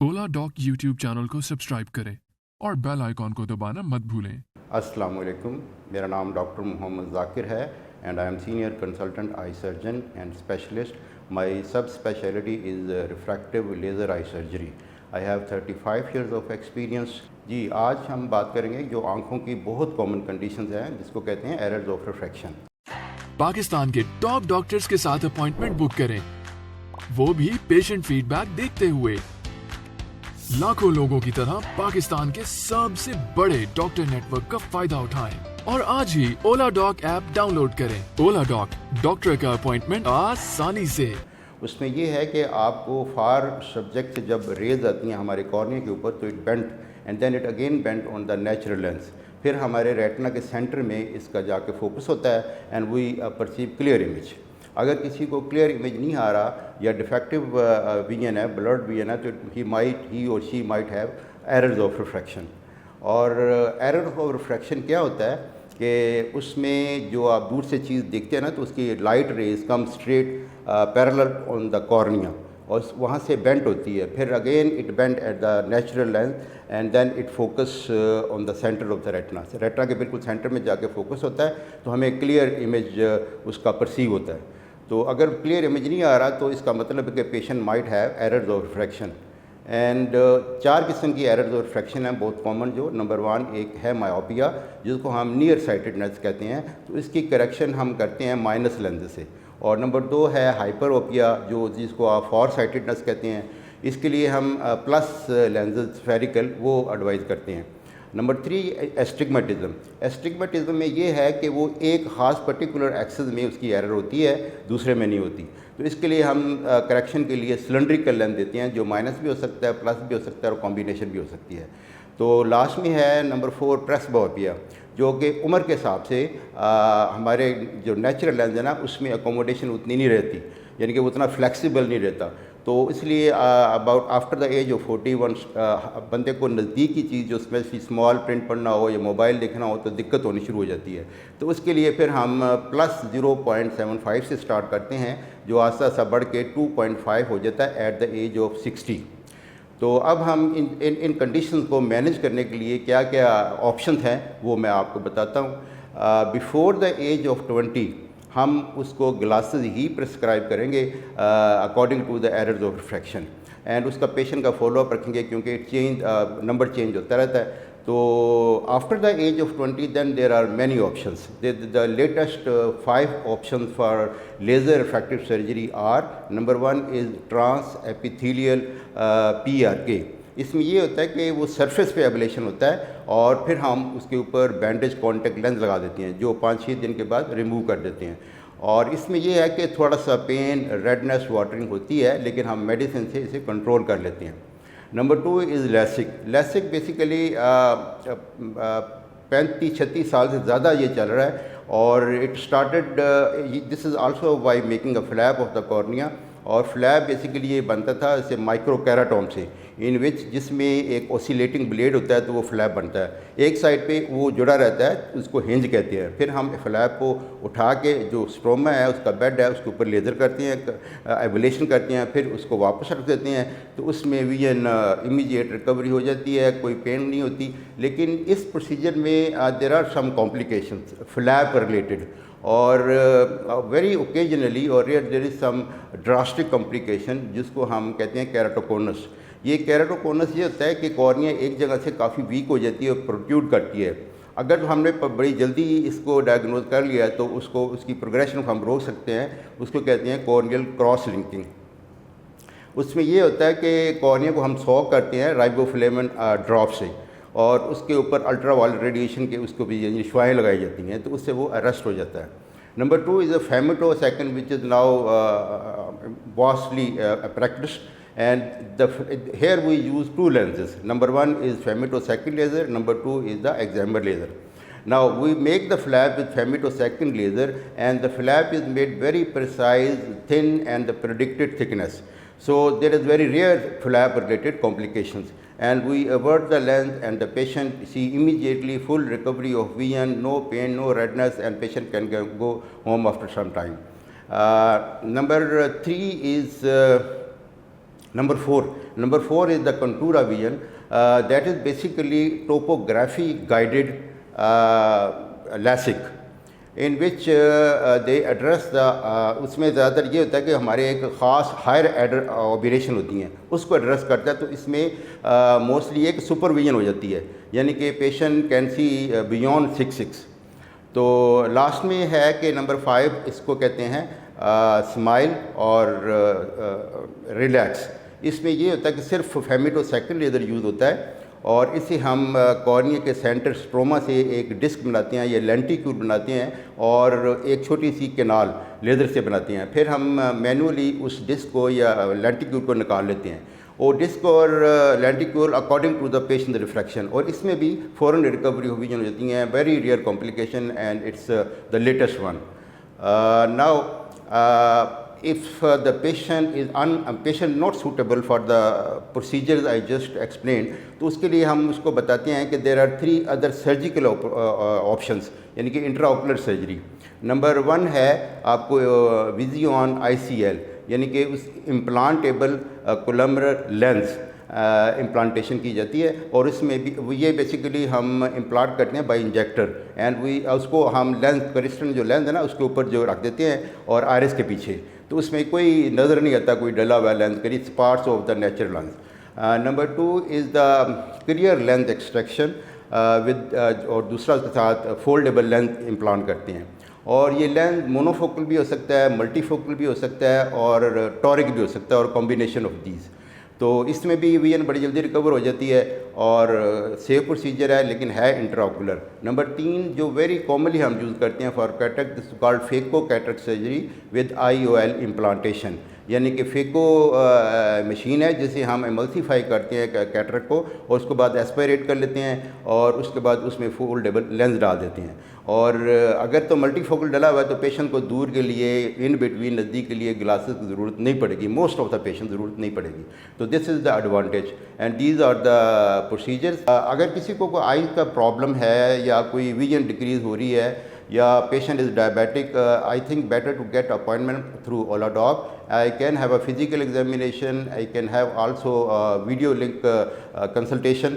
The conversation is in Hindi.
ओला डॉक यूट्यूब चैनल को सब्सक्राइब करें और बेल आइकॉन को दबाना मत भूलें। अस्सलाम वालेकुम, मेरा नाम डॉक्टर मोहम्मद जाकिर है and I am senior consultant eye surgeon and specialist. My subspecialty is refractive laser eye surgery. I have 35 years of experience. जी, आज हम बात करेंगे जो आंखों की बहुत कॉमन कंडीशंस हैं जिसको कहते हैं एरर्स ऑफ रिफ्रैक्शन। पाकिस्तान के टॉप डॉक्टर्स के साथ अपॉइंटमेंट बुक करें, वो भी पेशेंट फीडबैक देखते हुए। लाखों लोगों की तरह पाकिस्तान के सबसे बड़े डॉक्टर नेटवर्क का फायदा उठाएं और आज ही ओला डॉक ऐप डाउनलोड करें। ओला डॉक, डॉक्टर का अपॉइंटमेंट आसानी से। उसमें ये है कि आपको फार सब्जेक्ट से जब रेज आती हैं हमारे कॉर्निया के ऊपर तो it bent and then it again bent on the natural lens. फिर हमारे रेटिना के सेंटर में इसका जाके फोकस होता है and we perceive clear image. अगर किसी को क्लियर इमेज नहीं आ रहा या डिफेक्टिव विजन है, ब्लर्ड विजन है, तो he or she might have errors of refraction. और एरर ऑफ रिफ्रैक्शन क्या होता है कि उसमें जो आप दूर से चीज़ देखते हैं ना तो उसकी light rays come straight parallel on the cornea और वहाँ से बेंट होती है। फिर again it bent at the natural lens and then it focus on the centre of the retina. Retina के बिल्कुल सेंटर में जाके फोकस होता है तो हमें क्लियर इमेज उसका परसीव होता है। तो अगर क्लियर इमेज नहीं आ रहा तो इसका मतलब है कि patient might have errors of refraction. And 4 किस्म की एरर्स ऑफ रिफ्रैक्शन हैं बहुत कॉमन। जो नंबर 1 एक है मायोपिया, जिसको हम नियर साइटेडनेस कहते हैं, तो इसकी करेक्शन हम करते हैं माइनस लेंस से। और नंबर 2 है हाइपरोपिया, जो जिसको आप फॉर साइटेडनेस कहते हैं, इसके लिए हम प्लस लेंसेज स्फेरिकल वो एडवाइज़ करते हैं। Number 3 astigmatism. एस्टिग्मेटिज्म में ये है कि वो एक ख़ास पर्टिकुलर एक्सेस में उसकी एरर होती है, दूसरे में नहीं होती। तो इसके लिए हम करेक्शन के लिए सिलेंड्रिकल लेंस देते हैं, जो माइनस भी हो सकता है, प्लस भी हो सकता है और कॉम्बिनेशन भी हो सकती है। तो लास्ट में है नंबर 4 प्रेसबोपिया, जो कि उम्र के हिसाब से हमारे जो नेचुरल लेंस है ना उसमें अकोमोडेशन उतनी नहीं रहती, यानी कि वो उतना फ्लेक्सिबल नहीं रहता। तो इसलिए about after the age of 41 बंदे को नज़दीक की चीज़ जो उसमें स्मॉल प्रिंट पढ़ना हो या मोबाइल देखना हो तो दिक्कत होनी शुरू हो जाती है। तो उसके लिए फिर हम प्लस 0.75 से स्टार्ट करते हैं, जो आस्ता आस्ता बढ़ के 2.5 हो जाता है एट द एज ऑफ 60। तो अब हम इन कंडीशंस को मैनेज करने के लिए क्या क्या ऑप्शन हैं वो मैं आपको बताता हूँ। बिफोर द एज ऑफ 20 हम उसको ग्लासेस ही प्रिस्क्राइब करेंगे according to the errors of refraction and उसका पेशेंट का फॉलोअप रखेंगे, क्योंकि नंबर चेंज होता रहता है। तो after the age of 20 then there are many options. The latest 5 options for laser refractive surgery are number 1 is trans epithelial PRK। इसमें ये होता है कि वो सरफेस पे एब्लेशन होता है और फिर हम उसके ऊपर बैंडेज कॉन्टेक्ट लेंस लगा देते हैं, जो 5-6 दिन के बाद रिमूव कर देते हैं। और इसमें यह है कि थोड़ा सा पेन, रेडनेस, वाटरिंग होती है, लेकिन हम मेडिसिन से इसे कंट्रोल कर लेते हैं। Number 2 is LASIK. LASIK basically 35-36 साल से ज़्यादा ये चल रहा है और it started this is also by making a flap of the cornea. और फ्लैप बेसिकली ये बनता था इसे माइक्रोकेराटोम से, इन विच जिसमें एक ऑसिलेटिंग ब्लेड होता है तो वो फ्लैप बनता है। एक साइड पे वो जुड़ा रहता है, उसको हिंज कहते हैं। फिर हम फ्लैप को उठा के जो स्ट्रोमा है उसका बेड है उसके ऊपर लेज़र करते हैं, एबुलेशन करते हैं, फिर उसको वापस रख देते हैं। तो उसमें विजन इमीडिएट रिकवरी हो जाती है, कोई पेन नहीं होती। लेकिन इस प्रोसीजर में there are some complications flap related और वेरी ओकेजनली और rare there is some drastic complication जिसको हम कहते हैं केराटोकोनस। ये केराटोकोनस ये होता है कि कॉर्निया एक जगह से काफ़ी वीक हो जाती है और प्रोट्रूड करती है। अगर हमने बड़ी जल्दी इसको डायग्नोज कर लिया तो उसको उसकी प्रोग्रेशन को हम रोक सकते हैं, उसको कहते हैं कॉर्नियल क्रॉस लिंकिंग। उसमें ये होता है कि कॉर्निया को हम सॉक करते हैं राइबोफ्लेविन ड्रॉप से और उसके ऊपर अल्ट्रा वायलेट रेडिएशन के उसको भी शुआएँ लगाई जाती हैं, तो उससे वो अरेस्ट हो जाता है। Number 2 is a femtosecond which is now vastly practice and here we use 2 lenses. Number 1 is femtosecond laser, number 2 is the excimer laser. Now we make the flap with femtosecond laser and the flap is made very precise, thin and the predicted thickness. So there is very rare flap related complications and we avert the lens and the patient see immediately full recovery of vision, no pain, no redness, and patient can go home after some time. Number 3 is Number four is the Contura vision. That is basically topography guided LASIK, in which they address the उसमें ज़्यादातर ये होता है कि हमारे एक ख़ास हायर एडर ऑब्जर्वेशन होती हैं उसको एड्रेस करता है। तो इसमें मोस्टली एक सुपरविजन हो जाती है, यानी कि पेशेंट कैन सी बियॉन्ड 6'6". तो लास्ट में है कि नंबर 5 इसको कहते हैं स्माइल और रिलैक्स। इसमें ये होता है कि सिर्फ फेमिटोसेकंड लेज़र यूज़ होता है और इसे हम कॉर्निया के सेंटर स्ट्रोमा से एक डिस्क बनाते हैं या लेंटिक्यूल बनाते हैं और एक छोटी सी कैनाल लेज़र से बनाते हैं। फिर हम मैनुअली उस डिस्क को या लेंटिक्यूल को निकाल लेते हैं और डिस्क और lenticule according to the patient refraction, और इसमें भी फ़ौरन रिकवरी हो विजन हो जाती हैं। Very rare complication and it's the latest one. Now if the patient not suitable for the procedures I just explained, तो उसके लिए हम उसको बताते हैं कि there are 3 other surgical options, यानी कि इंट्राओकुलर सर्जरी। नंबर 1 है आपको विजियन ICL, यानी कि उस इम्प्लांटेबल कोलमनर लेंस इम्प्लांटेशन की जाती है और इसमें भी ये बेसिकली हम इम्प्लांट करते हैं बाय इंजेक्टर एंड उसको हम लेंस क्रिस्टल जो लेंस है ना उसके ऊपर जो रख देते हैं और आयरिस के पीछे, तो उसमें कोई नज़र नहीं आता कोई डला हुआ लेंस, करी parts of the natural lens. Number 2 is the clear lens extraction with और दूसरा उसके साथ फोल्डेबल लेंस इम्प्लांट करते हैं और ये लेंस मोनोफोकल भी हो सकता है, मल्टीफोकल भी हो सकता है और टॉरिक भी हो सकता है और कॉम्बिनेशन ऑफ दीज। तो इसमें भी विजन बड़ी जल्दी रिकवर हो जाती है और सेफ प्रोसीजर है लेकिन है इंट्राओकुलर। नंबर 3 जो वेरी कॉमनली हम यूज़ करते हैं for cataract, this called phaco cataract surgery with IOL implantation, यानी कि फेको मशीन है जिसे हम एमल्सीफाई करते हैं कैटरेक्ट को और उसके बाद एस्पायरेट कर लेते हैं और उसके बाद उसमें फोल्डेबल लेंस डाल देते हैं। और अगर तो मल्टीफोकल डला हुआ है तो पेशेंट को दूर के लिए इन बिटवीन नज़दीक के लिए ग्लासेस की ज़रूरत नहीं पड़ेगी, मोस्ट ऑफ द पेशेंट ज़रूरत नहीं पड़ेगी। तो this is the advantage and these are the procedures. अगर किसी को कोई आई का प्रॉब्लम है या कोई विजन डिक्रीज़ हो रही है या patient is diabetic, I think better to get appointment through Oladoc. I can have a physical examination, I can have also a video link consultation